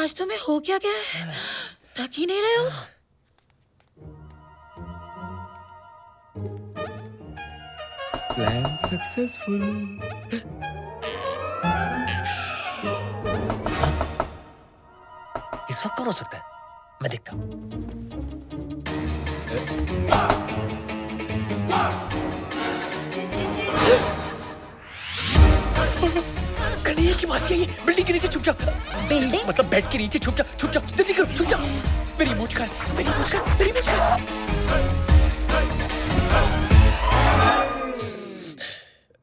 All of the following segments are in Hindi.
आज तुम्हें हो क्या गया है? थक ही नहीं रहे हो? Plan successful. इस वक्त कौन हो सकता है? मैं देखता हूँ। कन्हैया की मासी है ये। बिल्डिंग के नीचे छुप जा। बिल्डिंग? मतलब बेड के नीचे छुप जा, छुप जा, जल्दी करो, छुप जा। मेरी मूंछ का है, मेरी मूंछ का है, मेरी मूंछ का है।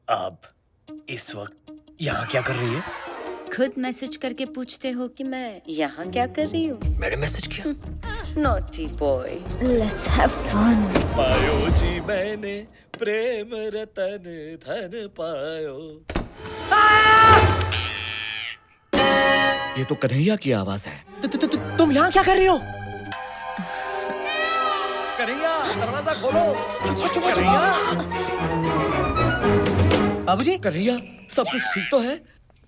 अब इस वक्त यहाँ क्या कर रही है? खुद मैसेज करके पूछते हो कि मैं यहाँ क्या कर रही हूँ? मैंने मैसेज किया। Naughty boy, let's have fun. पायो जी मैंने प्रेम रतन धन पायो। ये तो कन्हैया की आवाज है। तुम यहाँ क्या कर रही हो? कन्हैया दरवाजा खोलो। चुप चुप चुप। बाबूजी। कन्हैया सब कुछ ठीक तो है?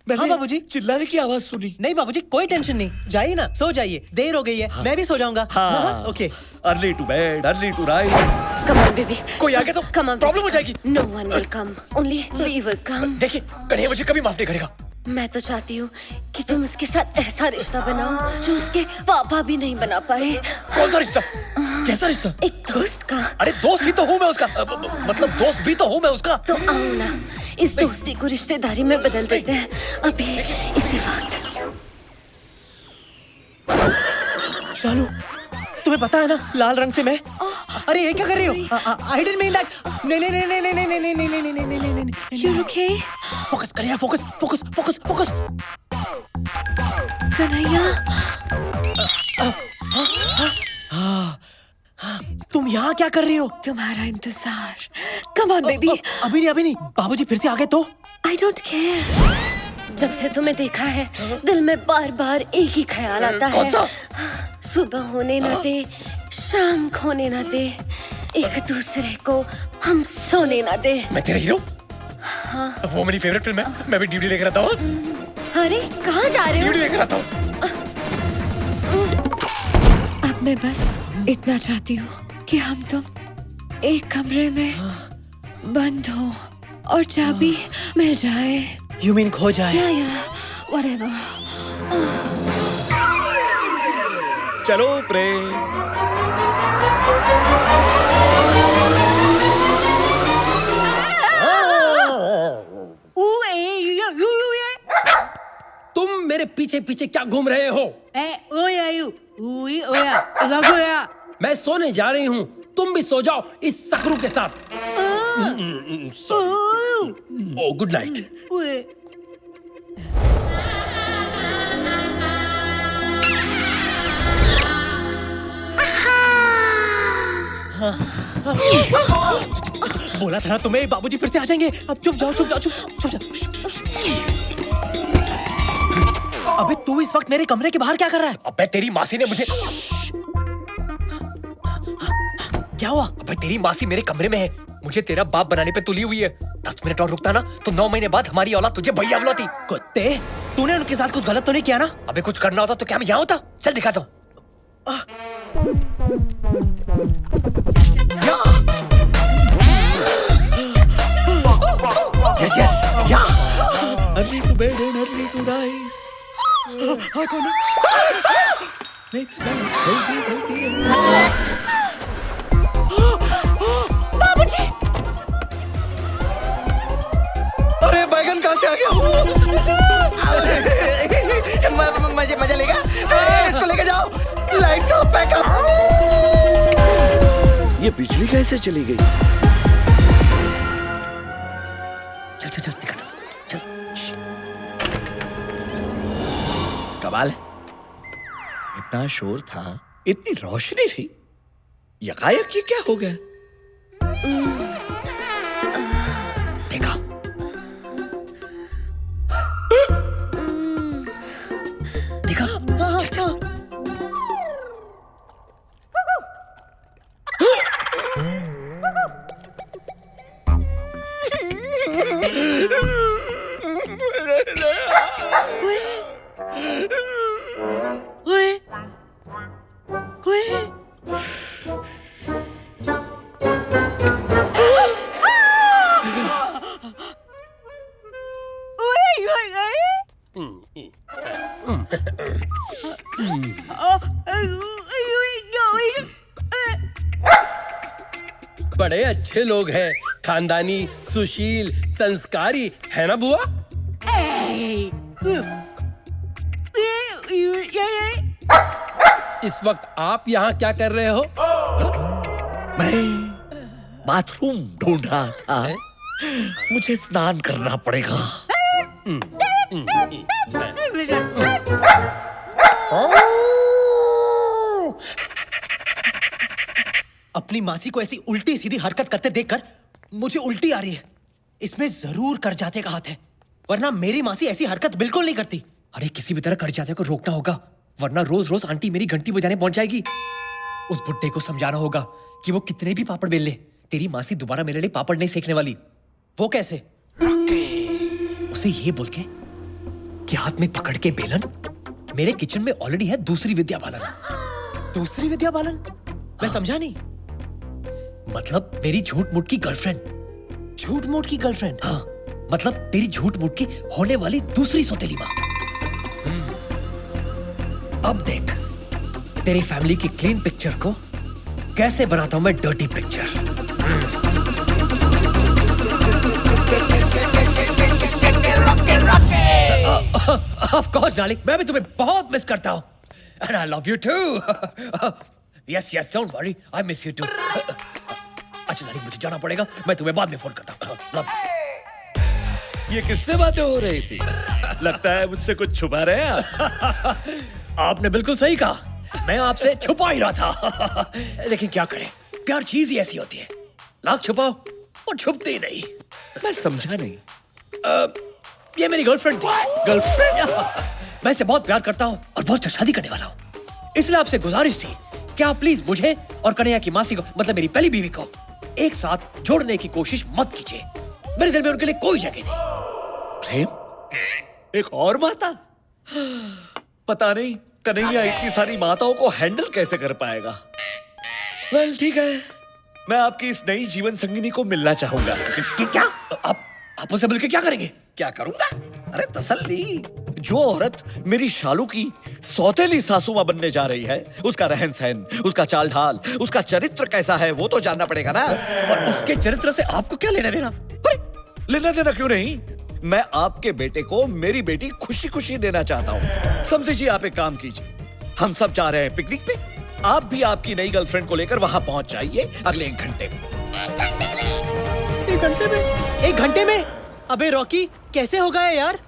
मैंने हाँ बाबूजी। चिल्लाने की आवाज सुनी। नहीं बाबूजी, कोई टेंशन नहीं, जाइए ना, सो जाइए, देर हो गई है। मैं भी सो जाऊंगा। हाँ। Okay. Early to bed early to rise. Come on, baby. कोई आ गया तो Come on, प्रॉब्लम baby. हो जाएगी। No one will come. Only we will come. देखिए कन्हैया मुझे कभी माफ नहीं करेगा। मैं तो चाहती हूँ कि तुम उसके साथ ऐसा रिश्ता बनाओ जो उसके पापा भी नहीं बना पाए। कौन सा रिश्ता? कैसा रिश्ता? एक दोस्त का। अरे दोस्त ही तो हूँ मैं उसका। मतलब दोस्त भी तो हूँ मैं उसका। तो आओ ना, इस दोस्ती को रिश्तेदारी में बदल देते हैं अभी, इसी वक्त। शालू, तुम्हें पता है ना लाल रंग से मैं। अरे ये क्या कर रही हो? I didn't mean that. नहीं नहीं नहीं नहीं नहीं नहीं नहीं नहीं नहीं नहीं नहीं नहीं नहीं। You're okay? फोकस करिए, focus focus focus focus. Kanhaiya, तुम यहाँ क्या कर रही हो? तुम्हारा इंतजार। Come on, baby. अभी नहीं अभी नहीं। बाबूजी फिर से आ गए तो? I don't care. जब से तुम्हें देखा है, दिल में बार बार एक ही ख्याल आता है। कौन सा? सुबह होने न दे, शाम खोने न दे, एक दूसरे को हम सोने न दे। मैं तेरा हीरो? हाँ। वो मेरी फेवरेट फिल्म है। मैं भी ड्यूटी लेकर आता हूँ। अरे कहाँ जा रहे ड्यूटी हो? लेकर आता हूँ। अब मैं बस इतना चाहती हूँ कि हम तुम एक कमरे में बंद हो और चाबी मिल जाए। You mean खो जाए? या whatever. चलो प्रेम। तुम मेरे पीछे पीछे क्या घूम रहे हो? मैं सोने जा रही हूँ, तुम भी सो जाओ इस सकरू के साथ। ओ गुड नाइट। बोला था ना तुम्हें, बाबूजी फिर से आ जाएंगे। अब चुप जाओ चुप जाओ चुप जाओ। अबे तू इस वक्त मेरे कमरे के बाहर क्या कर रहा है? अबे तेरी मासी ने मुझे। क्या हुआ? अबे तेरी मासी मेरे कमरे में है, मुझे तेरा बाप बनाने पे तुली हुई है। 10 मिनट और रुकता ना तो 9 महीने बाद हमारी औलाद तुझे भैया बुलाती। कुत्ते, तूने उनके साथ कुछ गलत तो नहीं किया ना? अबे कुछ करना होता तो क्या मैं यहाँ होता? चल दिखाता हूँ। Yes yes yeah. Early to bed and early to rise. हाँ कौन है? Makes me healthy बाबूजी! अरे बैगन कहाँ से आ गया? मजा लेगा? इसको लेके जाओ। Lights off, backup. ये बिजली कैसे चली गई? चल चल चल दिखाता हूँ। चल। कमाल है। इतना शोर था, इतनी रोशनी थी, यकायक ये क्या हो गया? देखा? देखा? चल चल। ओए ओए बड़े अच्छे लोग हैं, खानदानी, सुशील, संस्कारी, है ना बुआ? इस वक्त आप यहाँ क्या कर रहे हो? मैं बाथरूम ढूंढ रहा था। मुझे स्नान करना पड़ेगा। अपनी मासी को ऐसी उल्टी सीधी हरकत करते देखकर मुझे उल्टी आ रही है। इसमें जरूर करजाते का हाथ है, वरना मेरी मासी ऐसी हरकत बिल्कुल नहीं करती। अरे किसी भी तरह करजाते को रोकना होगा, वरना रोज रोज आंटी मेरी घंटी बजाने पहुंच जाएगी। उस बुड्ढे को समझाना होगा कि वो कितने भी पापड़ बेल ले, तेरी मासी दोबारा मेरे लिए पापड़ नहीं सेकने वाली। वो कैसे? उसे ये बोल के कि हाथ में पकड़ के बेलन मेरे किचन में ऑलरेडी है दूसरी विद्या बालन। दूसरी विद्या बालन? मैं समझा नहीं। मतलब मेरी झूठ मूठ की गर्लफ्रेंड। झूठ मूठ की गर्लफ्रेंड? हाँ, मतलब तेरी झूठ मूठ की होने वाली दूसरी सौतेली माँ। अब देख तेरी फैमिली की क्लीन पिक्चर को कैसे बनाता हूं मैं dirty picture. Of course darling, मैं भी तुम्हें बहुत मिस करता हूं। And I love you too. Yes yes, don't worry, I miss you too. अच्छा डार्लिंग, मुझे जाना पड़ेगा, मैं तुम्हें बाद में फोन करता हूं। लव। ये किससे बातें हो रही थी? लगता है मुझसे कुछ छुपा रहे हैं आप। आपने बिल्कुल सही कहा, मैं आपसे छुपा ही रहा था। लेकिन क्या करें, प्यार चीज ही ऐसी होती है, लाख छुपाओ और छुपती ही नहीं। मैं समझा नहीं। ये मेरी गर्लफ्रेंड थी। गर्लफ्रेंड? मैं इसे बहुत प्यार करता हूँ और बहुत शादी करने वाला हूँ, इसलिए आपसे गुजारिश थी कि आप प्लीज मुझे और कन्हैया की मासी को, मतलब मेरी पहली बीवी को, एक साथ जोड़ने की कोशिश मत कीजिए। मेरे दिल में उनके लिए कोई जगह नहीं। प्रेम? एक और माता? पता नहीं कन्हैया इतनी सारी माताओं को हैंडल कैसे कर पाएगा। वेल ठीक है, मैं आपकी इस नई जीवन संगिनी को मिलना चाहूंगा। क्या आप उनसे मिलकर क्या करेंगे? क्या करूंगा? अरे तसल्ली। जो औरत मेरी शालू की सौतेली सासू मां बनने जा रही है, उसका रहन सहन, उसका चाल ढाल, उसका चरित्र कैसा है वो तो जानना पड़ेगा ना। और उसके चरित्र से आपको क्या लेना देना? लेना देना क्यों नहीं? मैं आपके बेटे को मेरी बेटी खुशी खुशी देना चाहता हूँ। समझिए, आप एक काम कीजिए, हम सब जा रहे हैं पिकनिक पे, आप भी आपकी नई गर्लफ्रेंड को लेकर वहां पहुंच जाइए अगले 1 घंटे में। 1 घंटे में? 1 घंटे में? अबे रॉकी, कैसे होगा है यार?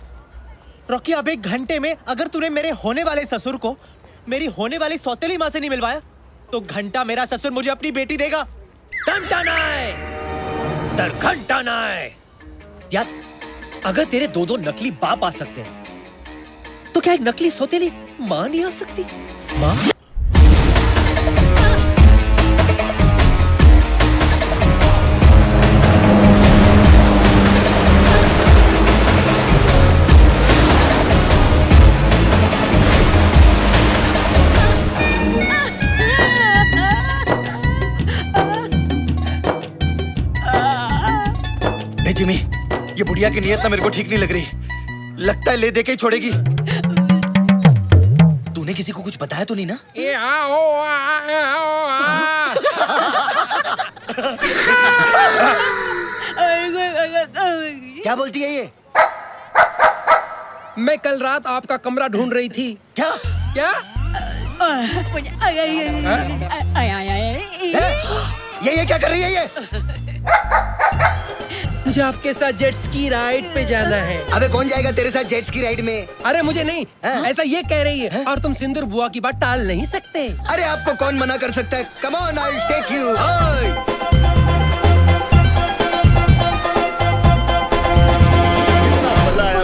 रॉकी, अब 1 घंटे में अगर तूने मेरे होने वाले ससुर को मेरी होने वाली सौतेली माँ से नहीं मिलवाया, तो घंटा मेरा ससुर मुझे अपनी बेटी देगा। घंटा नाय, घंटा नाय। यार, अगर तेरे 2 नकली बाप आ सकते हैं, तो क्या एक नकली सौतेली माँ नहीं आ सकती? माँ? जिमी, ये बुढ़िया की नीयत ना मेरे को ठीक नहीं लग रही। लगता है ले दे के ही छोड़ेगी। तूने किसी को कुछ बताया तो नहीं ना? क्या बोलती है ये? मैं कल रात आपका कमरा ढूंढ रही थी। क्या? क्या? ये क्या कर रही है ये? मुझे आपके साथ जेट स्की राइड पे जाना है। अबे कौन जाएगा तेरे साथ जेट स्की राइड में? अरे मुझे नहीं, हाँ? ऐसा ये कह रही है। और तुम सिंदूर बुआ की बात टाल नहीं सकते। अरे आपको कौन मना कर सकता है? Come on, I will take you.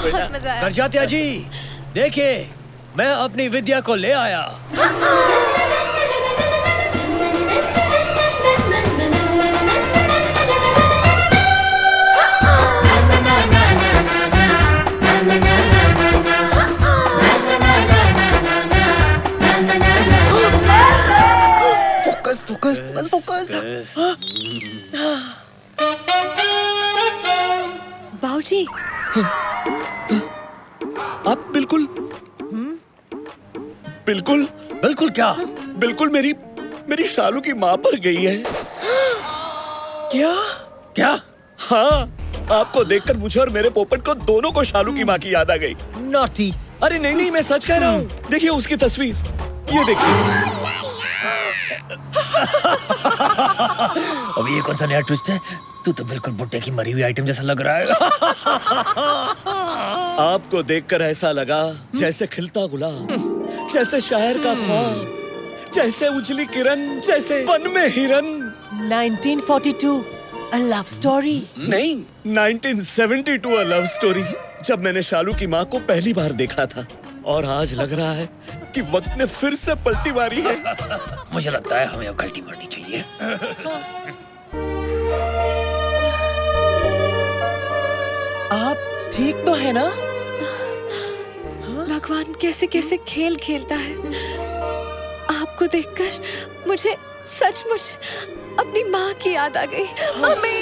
बहुत मजा आया। करजात्या जी, देखिए मैं अपनी विद्या को ले आया। Focus focus focus. बाबूजी, आप बिल्कुल बिल्कुल बिल्कुल क्या? बिल्कुल मेरी मेरी शालू की माँ पर गई है। क्या? क्या? हाँ, आपको देखकर मुझे और मेरे पोपट को दोनों को शालू की माँ की याद आ गई। नॉटी। अरे नहीं नहीं, मैं सच कह रहा हूँ। देखिए उसकी तस्वीर, ये देखिए। अब ये कौन सा नया ट्विस्ट है? तू तो बिल्कुल बुट्टे की मरी हुई आइटम जैसा लग रहा है। आपको देखकर ऐसा लगा जैसे खिलता गुलाब, जैसे शायर का ख्वाब, जैसे उजली किरण, जैसे वन में हिरन। 1942 अ लव स्टोरी। नहीं, 1972 अ लव स्टोरी। जब मैंने शालू की माँ को पहली बार देखा था, और आज लग रहा है कि वक्त ने फिर से पलटी मारी है। मुझे लगता है हमें अब गलती मारनी चाहिए। आप ठीक तो है ना? भगवान कैसे कैसे खेल खेलता है। आपको देखकर मुझे सचमुच अपनी माँ की याद आ गई। मम्मी!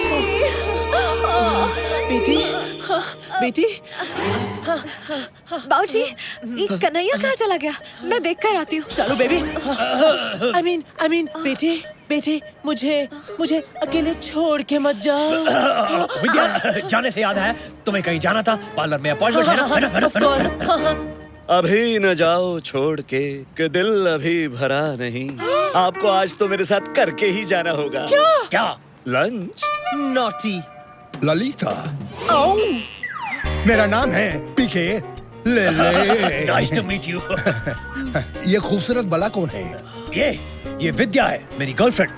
बेटी, बेटी, बाबूजी, ये कन्हैया कहाँ चला गया? मैं देख कर आती हूँ। शालू बेबी। I mean, बेटी, बेटी, मुझे अकेले छोड़ के मत जाओ। विद्या, जाने से याद आया, तुम्हें कहीं जाना था। पार्लर में अपॉइंटमेंट है ना? है ना? है ना? Of course, हाँ। अभी न जाओ छोड़ के, कि दिल अभी भरा नहीं। आपको आज तो मेरे साथ करके ही जाना होगा। क्या? लंच? नॉटी। ललिता, मेरा नाम है पीके ले ले। Nice to meet you. ये खूबसूरत बला कौन है? ये विद्या है, मेरी गर्लफ्रेंड।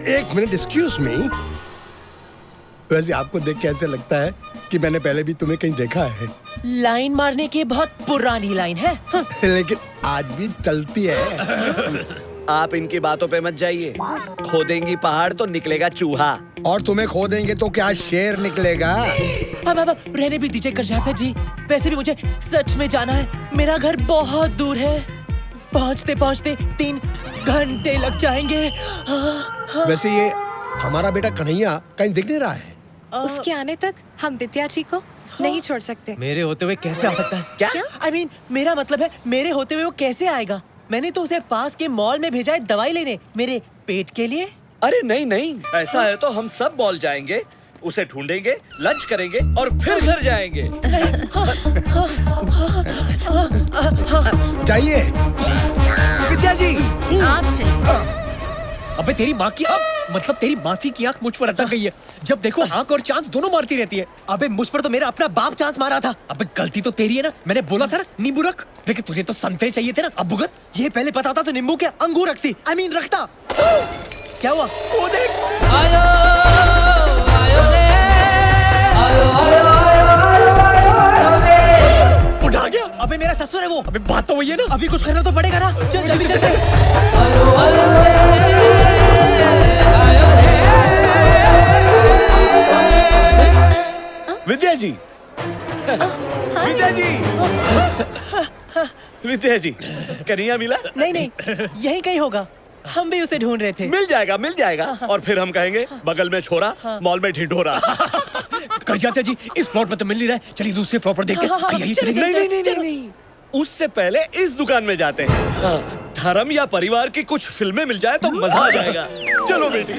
एक मिनट, एक्सक्यूज मी। वैसे आपको देख के ऐसे लगता है कि मैंने पहले भी तुम्हें कहीं देखा है। लाइन मारने की बहुत पुरानी लाइन है। लेकिन आज भी चलती है। आप इनकी बातों पे मत जाइए। खोदेंगी पहाड़ तो निकलेगा चूहा। और तुम्हें खो देंगे तो क्या शेर निकलेगा? अब रहने भी दीजिए करजाता जी। वैसे भी मुझे सच में जाना है। मेरा घर बहुत दूर है। पहुंचते पहुंचते 3 घंटे लग जाएंगे। वैसे ये हमारा बेटा कन्हैया कहीं दिख नहीं रहा है। उसके आने तक हम विद्या जी को नहीं छोड़ सकते। मेरे होते हुए कैसे आ सकता है? क्या? I mean, मेरा मतलब है मेरे होते हुए वो कैसे आएगा? मैंने तो उसे पास के मॉल में भेजा है दवाई लेने, मेरे पेट के लिए। अरे नहीं नहीं, ऐसा है तो हम सब मॉल जाएंगे, उसे ढूंढेंगे, लंच करेंगे और फिर घर जाएंगे। जाइए। विद्या जी, आप चलिए। अबे तेरी माँ की, मतलब तेरी मासी की आंख मुझ पर अटक गई है। जब देखो आंख और चांस दोनों मारती रहती है। अबे मुझ पर तो मेरा अपना बाप चांस मारा था। अबे गलती तो तेरी है ना। मैंने बोला था ना नींबू रख, लेकिन तुझे तो संतरे चाहिए थे ना। अब भुगत। ये पहले पता होता तो नींबू के अंगूर रखती। I mean, रखता। क्या हुआ? वो देख। उठा गया। अबे मेरा ससुर है वो। अबे बात तो वही है ना। अभी कुछ करना तो पड़ेगा ना। चल जल्दी चल। विद्या जी, विद्या जी, विद्या जी, कन्हैया मिला? नहीं, यही कहीं होगा। हम भी उसे ढूंढ रहे थे। मिल जाएगा, मिल जाएगा। और फिर हम कहेंगे बगल में छोरा, मॉल में ढिढोरा। कर जाते जी, इस फ्लोर पर तो मिल नहीं रहा है। चलिए दूसरे फ्लोर पर देखते हैं। आइए, चलिए। नहीं, उससे पहले इस दुकान में जाते हैं। हाँ, धर्म या परिवार की कुछ फिल्में मिल जाए तो मजा आ जाएगा। चलो बेटी।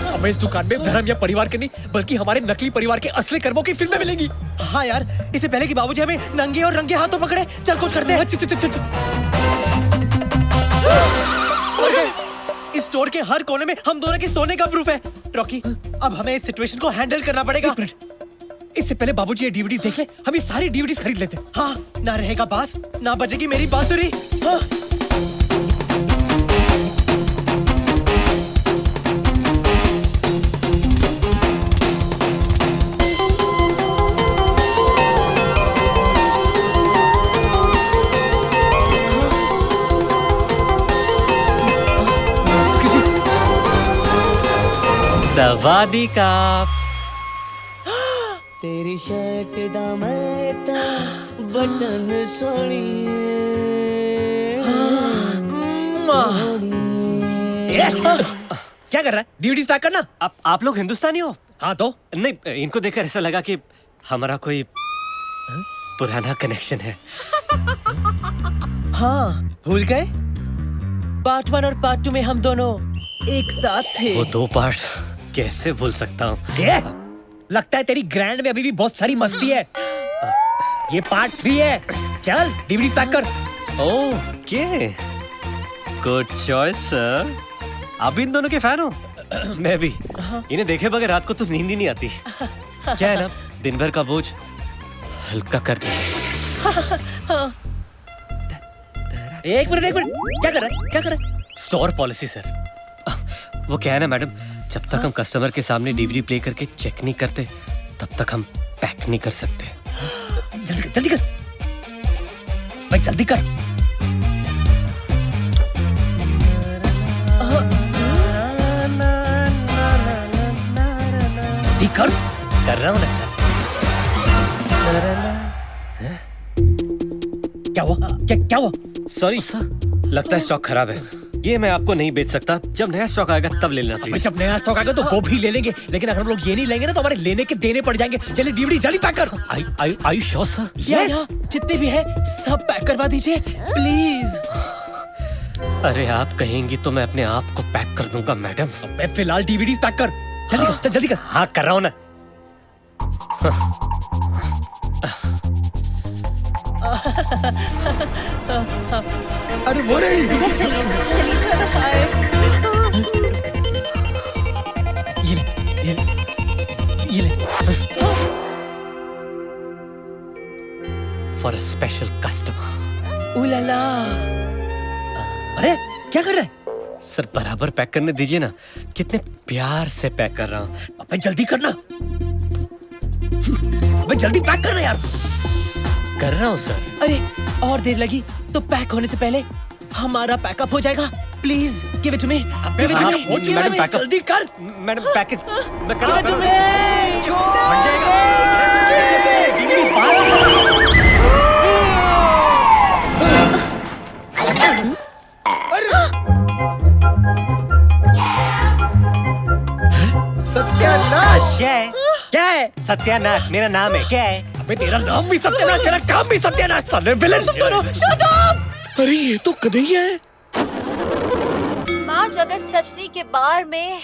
हमें इस दुकान में धर्म या परिवार के नहीं, बल्कि हमारे नकली परिवार के असली कर्मों की फिल्में मिलेंगी। हाँ यार, इससे पहले कि बाबूजी हमें नंगे और रंगे हाथों पकड़े, चल कुछ करते हैं। चल। इस स्टोर के हर कोने में हम दोनों के सोने का प्रूफ है। रॉकी, अब हमें इस सिचुएशन को हैंडल करना पड़ेगा। इससे पहले बाबूजी ये डीवीडीज देख ले। हम ये सारी डीवीडीज खरीद लेते हैं। हाँ, ना रहेगा बास, ना बजेगी मेरी बांसुरी। हाँ। सवादिका। तेरी शर्ट दा मैं ता बटन सोनी क्या कर रहा है? डीवीडीज पैक करना। आप लोग हिंदुस्तानी हो? हाँ तो नहीं, इनको देखकर ऐसा लगा कि हमारा कोई पुराना कनेक्शन है। हाँ, भूल गए? पार्ट 1 और पार्ट 2 में हम दोनों एक साथ थे। वो 2 पार्ट कैसे भूल सकता हूँ? लगता है तेरी ग्रैंड में अभी भी बहुत सारी मस्ती है। ये पार्ट 3 है। चल डीवीडीज पैक कर। Okay, good choice sir. आप भी इन दोनों के फैन हो? मैं भी। इन्हें देखे बगैर रात को तो नींद ही नहीं आती। क्या है ना, दिन भर का बोझ हल्का कर देते। एक मिनट, क्या कर रहा है? Store policy sir. वो क्या है ना मैडम, जब तक हम कस्टमर के सामने डीवीडी प्ले करके चेक नहीं करते तब तक हम पैक नहीं कर सकते। जल्दी कर भाई, जल्दी कर। जल्दी कर रहा हूँ ना सर। क्या हुआ? क्या हुआ? सॉरी सर, लगता है स्टॉक खराब है। ये मैं आपको नहीं बेच सकता। जब नया स्टॉक आएगा तब ले लेना प्लीज। जब नया स्टॉक आएगा तो वो भी ले लेंगे, लेकिन अगर हम लोग ये नहीं लेंगे ना तो हमारे लेने के देने पड़ जाएंगे। चलिए डीवीडी जल्दी पैक कर। I sure sir? यस, जितने भी है सब पैक करवा दीजिए प्लीज। अरे आप कहेंगी तो मैं अपने आप को पैक कर दूंगा मैडम। मैं फिलहाल डीवीडीज पैक कर। जल्दी कर, जल्दी कर। हाँ कर रहा हूँ ना। अरे वो रही। ये ले। For a special customer. उलाला। अरे क्या कर रहा है? सर बराबर पैक करने दीजिए ना, कितने प्यार से पैक कर रहा हूँ। अबे जल्दी करना। अबे जल्दी पैक करना यार। कर रहा हूँ सर। अरे और देर लगी तो पैक होने से पहले हमारा पैकअप हो जाएगा। Please give it to me. Madam pack जल्दी कर। मैडम पैकेज मैं कर रहा हूँ। बन जाएगा। डीवीडीज बाहर। सत्यानाश। क्या है? सत्यानाश मेरा नाम है। क्या है? अबे तेरा नाम भी सत्यानाश, तेरा काम भी सत्यानाश। साले विलेन। Shut up. अरे ये तो कन्हैया है। माँ जगत सचनी के बार में,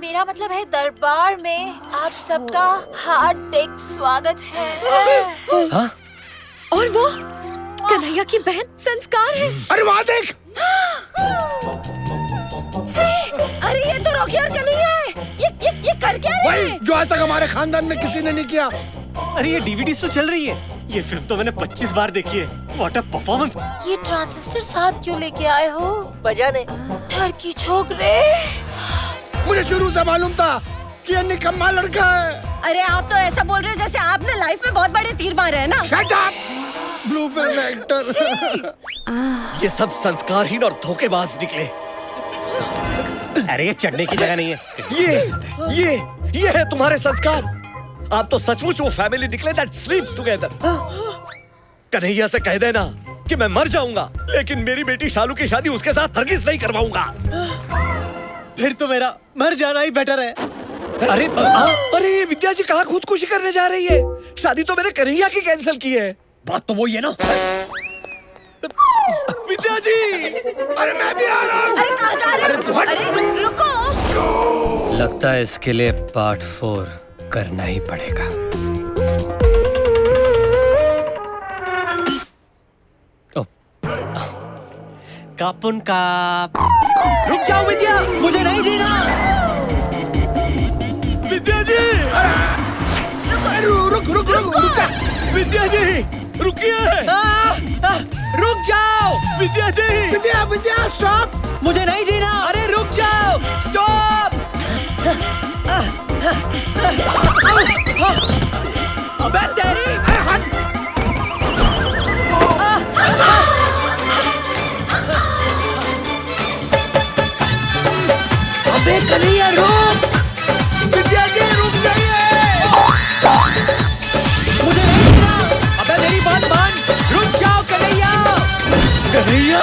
मेरा मतलब है दरबार में, आप सबका हार्दिक स्वागत है। हाँ? और वो कन्हैया की बहन संस्कार है। अरे वहाँ देख। अरे ये तो रॉकी और कन्हैया है। ये कर क्या रहे वही हैं? जो आज तक हमारे खानदान में किसी ने नहीं किया। अरे ये डीवीडी तो चल रही है। ये फिल्म तो मैंने 25 बार देखी है। What a performance. ये ट्रांजिस्टर साथ क्यों लेके आए हो? बजाने टर्की छोकरे। मुझे शुरू से मालूम था कि ये निकम्मा लड़का है। अरे आप तो ऐसा बोल रहे हो जैसे आपने लाइफ में बहुत बड़े तीर मारे हैं ना। Shut up. Blue film actor. ये सब संस्कारहीन और धोखेबाज निकले। अरे ये चढ़ने की जगह नहीं है। ये है तुम्हारे संस्कार। आप तो सचमुच वो फैमिली निकले that sleeps together। कन्हैया से कह देना कि मैं मर जाऊंगा, लेकिन मेरी बेटी शालू की शादी उसके साथ हरगिज नहीं करवाऊंगा। फिर तो मेरा मर जाना ही बेटर है। अरे ये विद्या जी कहाँ खुदकुशी करने जा रही है? शादी तो मैंने कन्हैया की कैंसिल की है। बात तो वही है ना। विद्या जी, अरे मैं भी आ रहा हूँ। अरे कहाँ जा रहे हो? अरे रुको। लगता है इसके लिए पार्ट 4 करना ही पड़ेगा। कापुन का। रुक जाओ विद्या, मुझे नहीं जीना। विद्या जी, रुक। विद्या जी रुकिए। रुक जाओ विद्या जी। विद्या स्टॉप। मुझे नहीं जीना। अरे रुक जाओ। स्टॉप। अबे तेरी। अबे कन्हैया रुक। विद्या जी रुक जाइए। मुझे नहीं जीना। अबे मेरी बात मान। रुक जाओ कन्हैया। कन्हैया